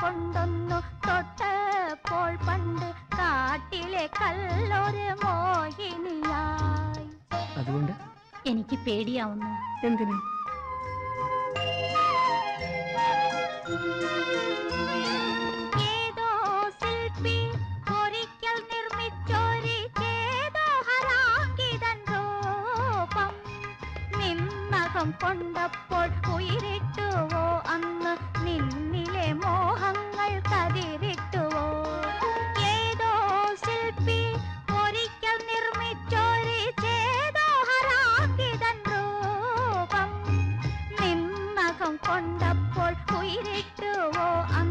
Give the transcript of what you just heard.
കൊണ്ടൊന്നു തൊട്ടപ്പോൾ പണ്ട് കാട്ടിലെ കല്ലൊരു മോഹിനിയായി. അതുകൊണ്ട് എനിക്ക് പേടിയാവുന്നു. എന്തിനു? ഏതോ ശില്പി ഒരിക്കൽ നിർമ്മിച്ചൊരു ചേതോഹരാങ്കിതൻ രൂപം നിന്നകം കൊണ്ടപ്പോൾ ഉയരിട്ടുവോ അന്ന് നിന്നിലെ മോഹങ്ങൾ കതിരിട്ടുവോ? ഏതോ ശില്പി ഒരിക്കൽ നിർമ്മിച്ചൊരു ചേതോഹരാങ്കിതൻ രൂപം നിന്നകം കൊണ്ടപ്പോൾ ഉയരിട്ടുവോ അന്ന്